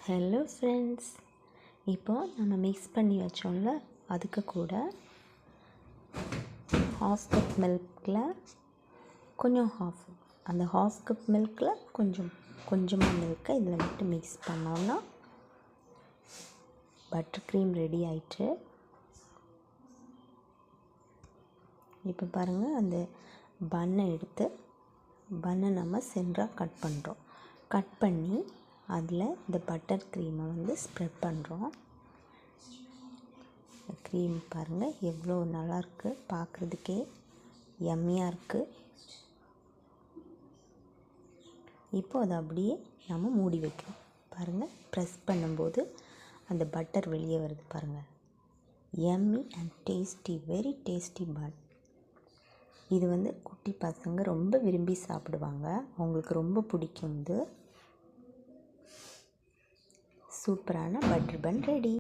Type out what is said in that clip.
Hello friends, இப்போது நம்ம mix பண்ணி வச்சோம்ல, அதுக்கு கூட ஹாஃப் கப் மில்கில் அந்த ஹாஃப் கப் மில்கில் கொஞ்சமாக மில்கை இதில் விட்டு மிக்ஸ் பண்ணோன்னா பட்டர் க்ரீம் ரெடி ஆயிட்டு. இப்போ பாருங்கள், அந்த பன்னை நம்ம சென்டராக கட் பண்ணி அதில் இந்த பட்டர் க்ரீமை ஸ்ப்ரெட் பண்ணுறோம். க்ரீம் பாருங்கள் எவ்வளோ நல்லாயிருக்கு, பார்க்குறதுக்கே யம்மியாக இருக்குது. இப்போ அதை அப்படியே நம்ம மூடி வைக்கிறோம். பாருங்கள், ப்ரெஸ் பண்ணும்போது அந்த பட்டர் வெளியே வருது பாருங்கள். Yummy and tasty, very tasty bun. இது குட்டி பசங்க ரொம்ப விரும்பி சாப்பிடுவாங்க, அவங்களுக்கு ரொம்ப பிடிக்கும். இது சூப்பரான பட்டர் பன் ரெடி.